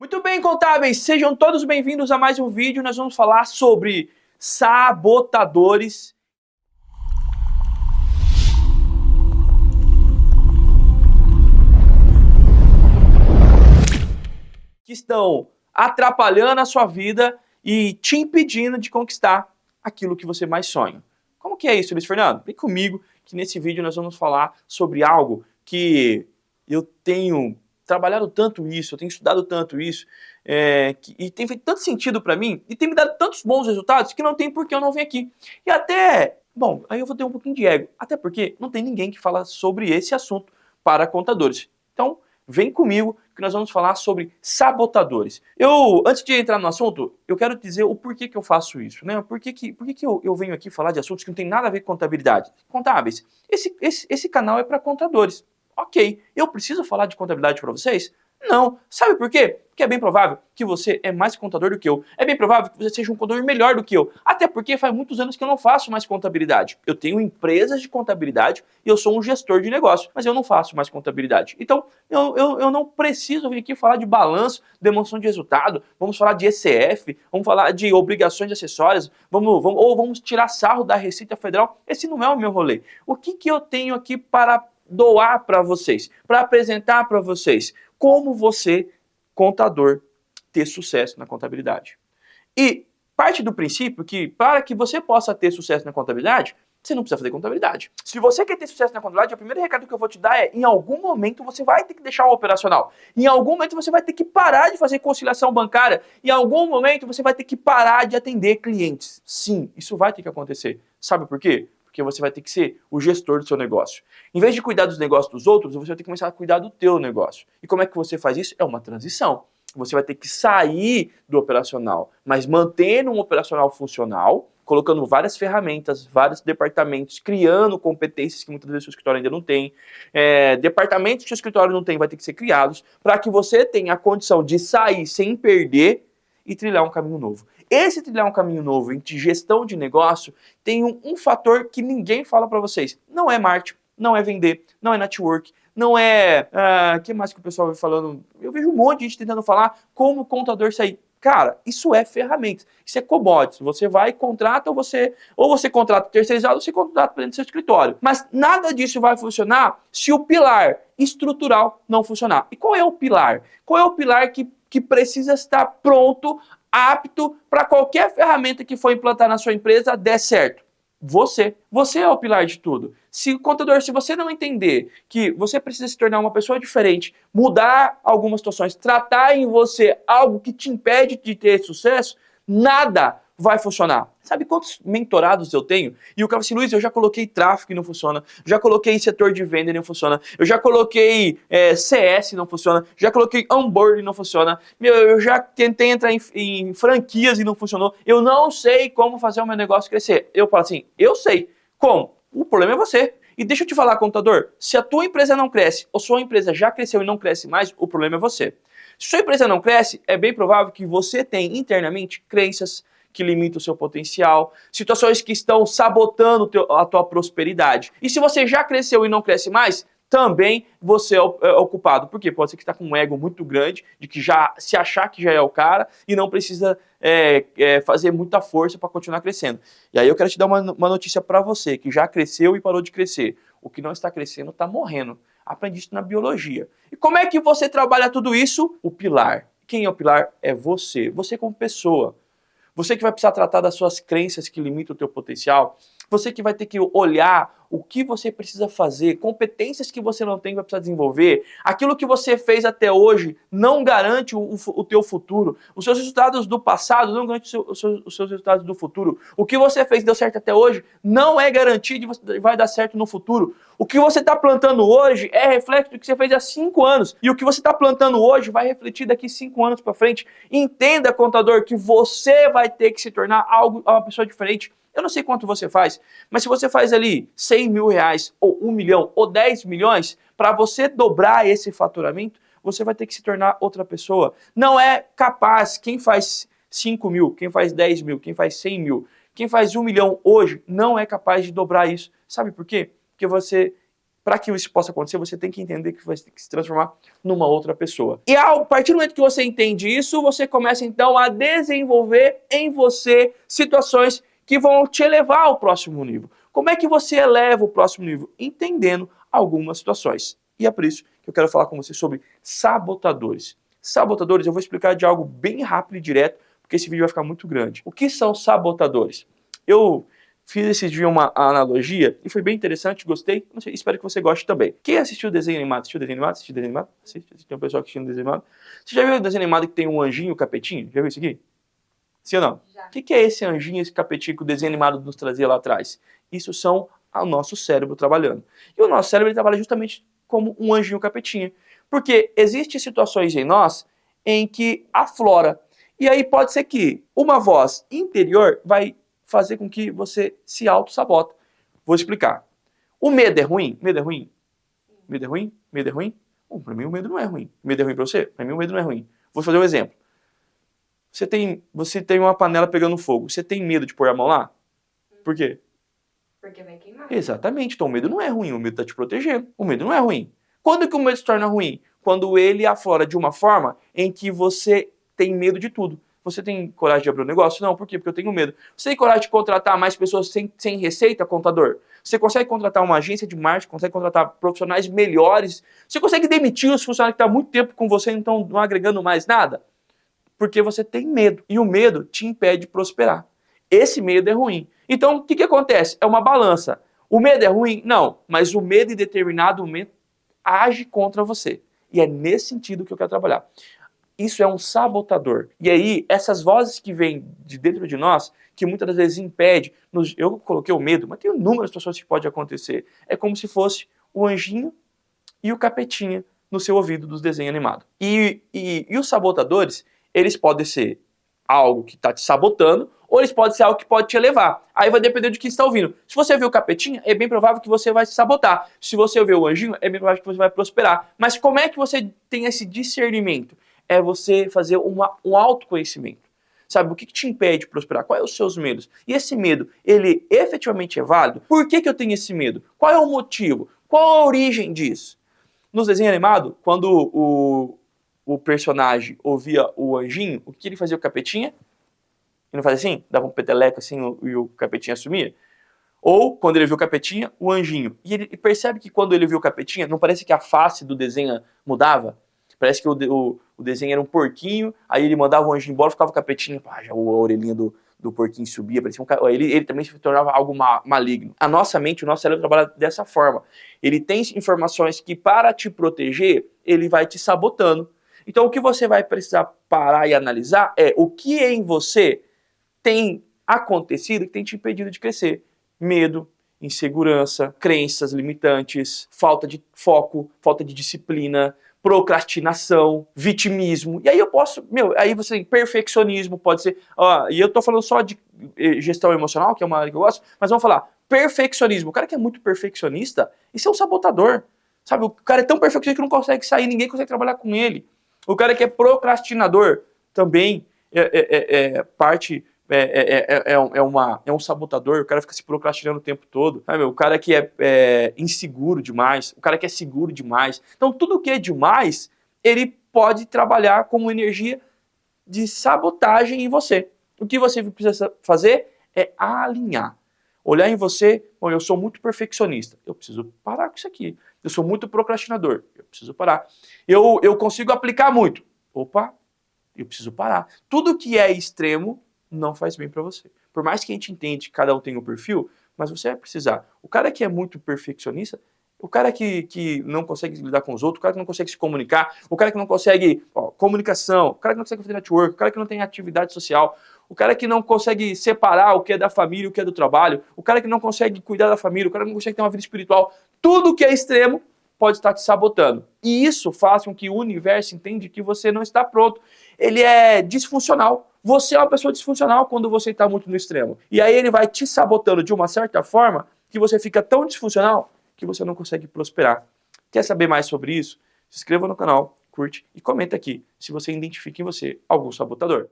Muito bem, contábeis, sejam todos bem-vindos a mais um vídeo. Nós vamos falar sobre sabotadores que estão atrapalhando a sua vida e te impedindo de conquistar aquilo que você mais sonha. Como que é isso, Luiz Fernando? Vem comigo que nesse vídeo nós vamos falar sobre algo que eu tenho trabalhado tanto isso, eu tenho estudado tanto isso, e tem feito tanto sentido para mim, e tem me dado tantos bons resultados, que não tem por que eu não vir aqui. E até, bom, aí eu vou ter um pouquinho de ego, até porque não tem ninguém que fala sobre esse assunto para contadores. Então, vem comigo que nós vamos falar sobre sabotadores. Antes de entrar no assunto, eu quero dizer o porquê que eu faço isso, né? Por que eu venho aqui falar de assuntos que não tem nada a ver com contabilidade? Contábeis, esse canal é para contadores. Ok, eu preciso falar de contabilidade para vocês? Não. Sabe por quê? Porque é bem provável que você é mais contador do que eu. É bem provável que você seja um contador melhor do que eu. Até porque faz muitos anos que eu não faço mais contabilidade. Eu tenho empresas de contabilidade e eu sou um gestor de negócio, mas eu não faço mais contabilidade. Então, eu não preciso vir aqui falar de balanço, demonstração de resultado, vamos falar de ECF, vamos falar de obrigações acessórias, ou vamos tirar sarro da Receita Federal. Esse não é o meu rolê. O que eu tenho aqui para doar para vocês, para apresentar para vocês como você, contador, ter sucesso na contabilidade. E parte do princípio que para que você possa ter sucesso na contabilidade, você não precisa fazer contabilidade. Se você quer ter sucesso na contabilidade, o primeiro recado que eu vou te dar é, em algum momento você vai ter que deixar o operacional. Em algum momento você vai ter que parar de fazer conciliação bancária. Em algum momento você vai ter que parar de atender clientes. Sim, isso vai ter que acontecer. Sabe por quê? Porque você vai ter que ser o gestor do seu negócio. Em vez de cuidar dos negócios dos outros, você vai ter que começar a cuidar do teu negócio. E como é que você faz isso? É uma transição. Você vai ter que sair do operacional, mas mantendo um operacional funcional, colocando várias ferramentas, vários departamentos, criando competências que muitas vezes o seu escritório ainda não tem. Departamentos que o seu escritório não tem vai ter que ser criados para que você tenha a condição de sair sem perder e trilhar um caminho novo. Esse trilhar um caminho novo em gestão de negócio tem um fator que ninguém fala para vocês. Não é marketing, não é vender, não é network, não é... O que mais que o pessoal vai falando? Eu vejo um monte de gente tentando falar como o contador sair. Cara, isso é ferramentas, isso é commodities. Você vai e contrata, ou você contrata terceirizado, ou você contrata dentro do seu escritório. Mas nada disso vai funcionar se o pilar estrutural não funcionar. E qual é o pilar? Qual é o pilar que precisa estar pronto, apto para qualquer ferramenta que for implantar na sua empresa der certo? Você é o pilar de tudo. Se você não entender que você precisa se tornar uma pessoa diferente, mudar algumas situações, tratar em você algo que te impede de ter sucesso, nada vai funcionar. Sabe quantos mentorados eu tenho? E o cara fala assim, Luiz, eu já coloquei tráfego e não funciona, já coloquei setor de venda e não funciona, eu já coloquei CS e não funciona, já coloquei onboarding e não funciona, eu já tentei entrar em franquias e não funcionou, eu não sei como fazer o meu negócio crescer. Eu falo assim, eu sei. Como? O problema é você. E deixa eu te falar, contador, se a tua empresa não cresce, ou sua empresa já cresceu e não cresce mais, o problema é você. Se sua empresa não cresce, é bem provável que você tenha internamente crenças que limitam o seu potencial, situações que estão sabotando a tua prosperidade. E se você já cresceu e não cresce mais, também você é o culpado. Por quê? Pode ser que está com um ego muito grande, de que já se achar que já é o cara e não precisa fazer muita força para continuar crescendo. E aí eu quero te dar uma notícia para você, que já cresceu e parou de crescer. O que não está crescendo está morrendo. Aprendi isso na biologia. E como é que você trabalha tudo isso? O pilar. Quem é o pilar? É você. Você como pessoa. Você que vai precisar tratar das suas crenças que limitam o teu potencial. Você que vai ter que olhar o que você precisa fazer, competências que você não tem vai precisar desenvolver. Aquilo que você fez até hoje não garante o teu futuro. Os seus resultados do passado não garantem os seus resultados do futuro. O que você fez deu certo até hoje não é garantido que vai dar certo no futuro. O que você está plantando hoje é reflexo do que você fez há 5 anos. E o que você está plantando hoje vai refletir daqui 5 anos para frente. Entenda, contador, que você vai ter que se tornar uma pessoa diferente. Eu não sei quanto você faz, mas se você faz ali 100 mil reais, ou 1 milhão, ou 10 milhões, para você dobrar esse faturamento, você vai ter que se tornar outra pessoa. Não é capaz, quem faz 5 mil, quem faz 10 mil, quem faz 100 mil, quem faz 1 milhão hoje, não é capaz de dobrar isso. Sabe por quê? Porque você para que isso possa acontecer, você tem que entender que vai ter que se transformar numa outra pessoa. E a partir do momento que você entende isso, você começa então a desenvolver em você situações que vão te elevar ao próximo nível. Como é que você eleva o próximo nível? Entendendo algumas situações. E é por isso que eu quero falar com você sobre sabotadores. Sabotadores, eu vou explicar de algo bem rápido e direto, porque esse vídeo vai ficar muito grande. O que são sabotadores? Eu fiz esse dia uma analogia e foi bem interessante, gostei. Não sei, espero que você goste também. Quem assistiu o desenho animado? Assistiu o desenho animado? Assistiu o desenho animado? Assiste, tem um pessoal assistindo o desenho animado. Você já viu o desenho animado que tem um anjinho e um capetinho? Já viu isso aqui? Sim ou não? Já. O que é esse anjinho, esse capetinho que o desenho animado nos trazia lá atrás? Isso são o nosso cérebro trabalhando. E o nosso cérebro ele trabalha justamente como um anjinho capetinha. Porque existem situações em nós em que aflora. E aí pode ser que uma voz interior vai fazer com que você se auto-sabota. Vou explicar. O medo é ruim? Medo é ruim? Medo é ruim? Medo é ruim? Bom, pra mim o medo não é ruim. Medo é ruim pra você? Pra mim o medo não é ruim. Vou fazer um exemplo. Você tem uma panela pegando fogo. Você tem medo de pôr a mão lá? Por quê? Porque vai queimar. Exatamente. Então o medo não é ruim. O medo tá te protegendo. O medo não é ruim. Quando que o medo se torna ruim? Quando ele aflora de uma forma em que você tem medo de tudo. Você tem coragem de abrir um negócio? Não, por quê? Porque eu tenho medo. Você tem coragem de contratar mais pessoas sem receita, contador? Você consegue contratar uma agência de marketing, consegue contratar profissionais melhores? Você consegue demitir os funcionários que estão há muito tempo com você e não estão agregando mais nada? Porque você tem medo. E o medo te impede de prosperar. Esse medo é ruim. Então, o que acontece? É uma balança. O medo é ruim? Não. Mas o medo em determinado momento age contra você. E é nesse sentido que eu quero trabalhar. Isso é um sabotador. E aí, essas vozes que vêm de dentro de nós, que muitas das vezes impede, eu coloquei o medo, mas tem inúmeras situações que pode acontecer. É como se fosse o anjinho e o capetinha no seu ouvido dos desenhos animados. E os sabotadores, eles podem ser algo que está te sabotando, ou eles podem ser algo que pode te elevar. Aí vai depender de quem está ouvindo. Se você vê o capetinha, é bem provável que você vai se sabotar. Se você vê o anjinho, é bem provável que você vai prosperar. Mas como é que você tem esse discernimento? É você fazer um autoconhecimento. Sabe, o que te impede de prosperar? Quais são os seus medos? E esse medo, ele efetivamente é válido? Por que eu tenho esse medo? Qual é o motivo? Qual a origem disso? Nos desenhos animados, quando o personagem ouvia o anjinho, o que ele fazia com o capetinha? Ele não fazia assim? Dava um peteleco assim e o capetinha sumia? Ou, quando ele viu o capetinha, o anjinho. E ele percebe que quando ele viu o capetinha, não parece que a face do desenho mudava? Parece que o desenho era um porquinho, aí ele mandava o anjinho embora, ficava o capetinha, pá, já a orelhinha do porquinho subia, parecia ele também se tornava algo maligno. A nossa mente, o nosso cérebro trabalha dessa forma. Ele tem informações que, para te proteger, ele vai te sabotando. Então, o que você vai precisar parar e analisar é o que em você tem acontecido que tem te impedido de crescer. Medo, insegurança, crenças limitantes, falta de foco, falta de disciplina, procrastinação, vitimismo. E aí eu posso, aí você tem perfeccionismo, pode ser, e eu tô falando só de gestão emocional, que é uma área que eu gosto, mas vamos falar, perfeccionismo. O cara que é muito perfeccionista, isso é um sabotador. Sabe, o cara é tão perfeccionista que não consegue sair, ninguém consegue trabalhar com ele. O cara que é procrastinador também é um sabotador, o cara fica se procrastinando o tempo todo, sabe? O cara que é inseguro demais, o cara que é seguro demais. Então, tudo que é demais, ele pode trabalhar como energia de sabotagem em você. O que você precisa fazer é alinhar. Olhar em você, bom, eu sou muito perfeccionista, eu preciso parar com isso aqui. Eu sou muito procrastinador, eu preciso parar. Eu consigo aplicar muito. Opa, eu preciso parar. Tudo que é extremo não faz bem para você. Por mais que a gente entende que cada um tem um perfil, mas você vai precisar. O cara que é muito perfeccionista, o cara que não consegue lidar com os outros, o cara que não consegue se comunicar, o cara que não consegue comunicação, o cara que não consegue fazer network, o cara que não tem atividade social, o cara que não consegue separar o que é da família e o que é do trabalho, o cara que não consegue cuidar da família, o cara que não consegue ter uma vida espiritual, tudo que é extremo pode estar te sabotando. E isso faz com que o universo entenda que você não está pronto. Ele é disfuncional. Você é uma pessoa disfuncional quando você está muito no extremo. E aí ele vai te sabotando de uma certa forma que você fica tão disfuncional que você não consegue prosperar. Quer saber mais sobre isso? Se inscreva no canal, curte e comenta aqui se você identifica em você algum sabotador.